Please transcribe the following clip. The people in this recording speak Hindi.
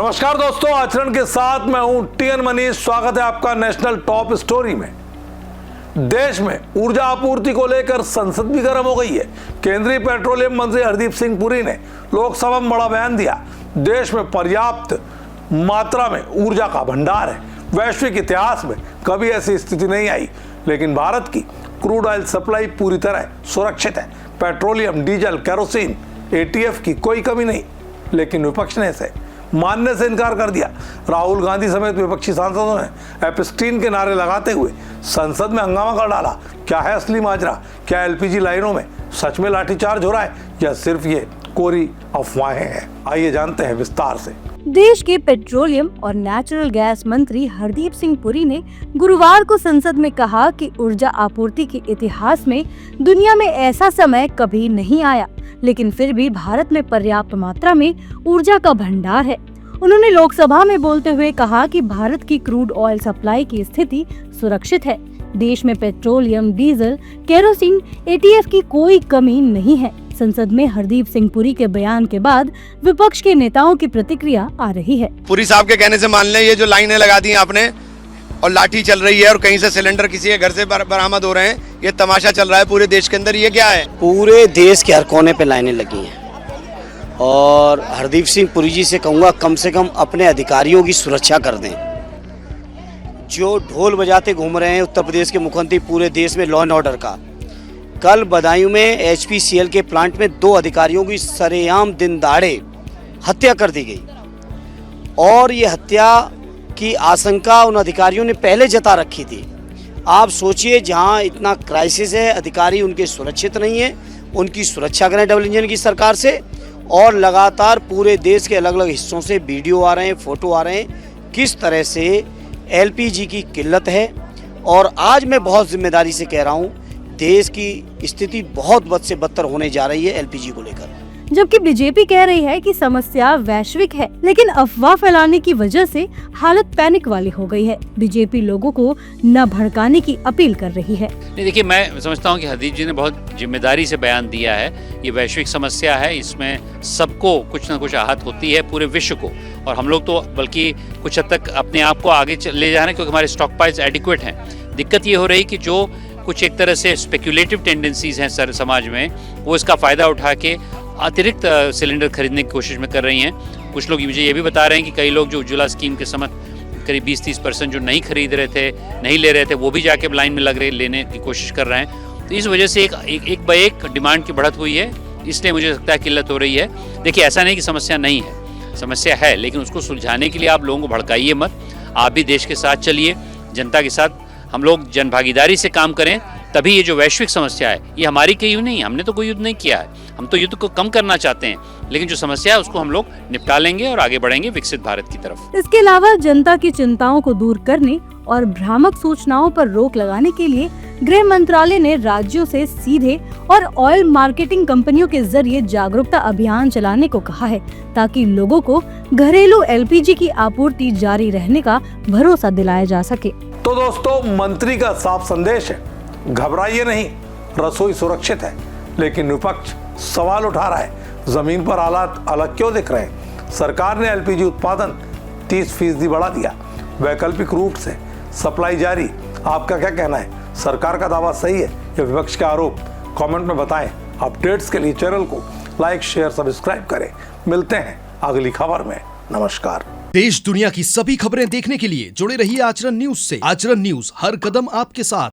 नमस्कार दोस्तों, आचरण के साथ मैं हूं टीएन मनीष। स्वागत है आपका नेशनल टॉप स्टोरी में। देश में ऊर्जा आपूर्ति को लेकर संसद भी गर्म हो गई है। केंद्रीय पेट्रोलियम मंत्री हरदीप सिंह पुरी ने लोकसभा में बड़ा बयान दिया। देश में पर्याप्त मात्रा में ऊर्जा का भंडार है। वैश्विक इतिहास में कभी ऐसी स्थिति नहीं आई, लेकिन भारत की क्रूड ऑयल सप्लाई पूरी तरह सुरक्षित है। पेट्रोलियम, डीजल, केरोसिन, एटीएफ की कोई कमी नहीं। लेकिन विपक्ष ने इसे मानने से इनकार कर दिया। राहुल गांधी समेत विपक्षी सांसदों ने एपस्टीन के नारे लगाते हुए संसद में हंगामा कर डाला। क्या है असली माजरा? क्या एलपीजी लाइनों में सच में लाठीचार्ज हो रहा है या सिर्फ ये कोरी अफवाहें हैं? आइए जानते हैं विस्तार से। देश के पेट्रोलियम और नेचुरल गैस मंत्री हरदीप सिंह पुरी ने गुरुवार को संसद में कहा कि ऊर्जा आपूर्ति के इतिहास में दुनिया में ऐसा समय कभी नहीं आया, लेकिन फिर भी भारत में पर्याप्त मात्रा में ऊर्जा का भंडार है। उन्होंने लोकसभा में बोलते हुए कहा कि भारत की क्रूड ऑयल सप्लाई की स्थिति सुरक्षित है। देश में पेट्रोलियम, डीजल, केरोसिन, एटीएफ की कोई कमी नहीं है। संसद में हरदीप सिंह पुरी के बयान के बाद विपक्ष के नेताओं की प्रतिक्रिया आ रही है। पुरी साहब के कहने से मान लें, ये जो लाइनें लगा दी आपने और लाठी चल रही है और कहीं से सिलेंडर किसी के घर से बरामद हो रहे हैं, ये तमाशा चल रहा है पूरे देश के अंदर। ये क्या है? पूरे देश के हर कोने पे लाइनें लगी हैं और हरदीप सिंह पुरी जी से कहूँगा कम से कम अपने अधिकारियों की सुरक्षा कर दें। जो ढोल बजाते घूम रहे हैं उत्तर प्रदेश के मुख्यमंत्री पूरे देश में लॉ एंड ऑर्डर का। कल बदायूं में एचपीसीएल के प्लांट में 2 अधिकारियों की सरेआम दिन दहाड़े हत्या कर दी गई और ये हत्या की आशंका उन अधिकारियों ने पहले जता रखी थी। आप सोचिए, जहां इतना क्राइसिस है, अधिकारी उनके सुरक्षित नहीं है, उनकी सुरक्षा करें डबल इंजन की सरकार से। और लगातार पूरे देश के अलग अलग हिस्सों से वीडियो आ रहे हैं, फोटो आ रहे हैं किस तरह से एलपीजी की किल्लत है। और आज मैं बहुत जिम्मेदारी से कह रहा हूँ, देश की स्थिति बहुत बद से बदतर होने जा रही है एलपीजी को लेकर। जबकि बीजेपी कह रही है कि समस्या वैश्विक है, लेकिन अफवाह फैलाने की वजह से हालत पैनिक वाली हो गई है। बीजेपी लोगों को न भड़काने की अपील कर रही है। नहीं, देखिए, मैं समझता हूँ कि हरदीप जी ने बहुत जिम्मेदारी से बयान दिया है। ये वैश्विक समस्या है, इसमें सबको कुछ न कुछ आहत होती है, पूरे विश्व को। और हम लोग तो बल्कि कुछ हद तक अपने आप को आगे ले जा रहे हैं, क्योंकि हमारे स्टॉक पाइल्स एडिक्वेट हैं। दिक्कत ये हो रही कि जो कुछ एक तरह से स्पेक्युलेटिव टेंडेंसीज हैं सर समाज में, वो इसका फ़ायदा उठा के अतिरिक्त सिलेंडर खरीदने की कोशिश में कर रही हैं। कुछ लोग मुझे ये भी बता रहे हैं कि कई लोग जो उज्ज्वला स्कीम के समय करीब 20-30% जो नहीं खरीद रहे थे, नहीं ले रहे थे, वो भी जाके लाइन में लग रहे लेने की कोशिश कर रहे हैं। तो इस वजह से एक बाय एक डिमांड की बढ़त हुई है, इसलिए मुझे लगता है किल्लत हो रही है। देखिए, ऐसा नहीं कि समस्या नहीं है, समस्या है, लेकिन उसको सुलझाने के लिए आप लोगों को भड़काइए मत। आप भी देश के साथ चलिए, जनता के साथ हम लोग जनभागीदारी से काम करें, तभी ये जो वैश्विक समस्या है, ये हमारी कहीं नहीं है। हमने तो कोई युद्ध नहीं किया है, हम तो युद्ध को कम करना चाहते हैं, लेकिन जो समस्या है उसको हम लोग निपटा लेंगे और आगे बढ़ेंगे विकसित भारत की तरफ। इसके अलावा जनता की चिंताओं को दूर करने और भ्रामक सूचनाओं पर रोक लगाने के लिए गृह मंत्रालय ने राज्यों से सीधे और ऑयल मार्केटिंग कंपनियों के जरिए जागरूकता अभियान चलाने को कहा है, ताकि लोगों को घरेलू एलपीजी की आपूर्ति जारी रहने का भरोसा दिलाया जा सके। तो दोस्तों, मंत्री का साफ संदेश है, घबराइए नहीं, रसोई सुरक्षित है। लेकिन विपक्ष सवाल उठा रहा है, जमीन पर हालात अलग क्यों दिख रहे हैं? सरकार ने एलपीजी उत्पादन 30% बढ़ा दिया, वैकल्पिक रूट से सप्लाई जारी। आपका क्या कहना है? सरकार का दावा सही है या विपक्ष के आरोप? कमेंट में बताएं। अपडेट्स के लिए चैनल को लाइक, शेयर, सब्सक्राइब करें। मिलते हैं अगली खबर में। नमस्कार। देश दुनिया की सभी खबरें देखने के लिए जुड़े रहिए आचरण न्यूज से। आचरण न्यूज, हर कदम आपके साथ।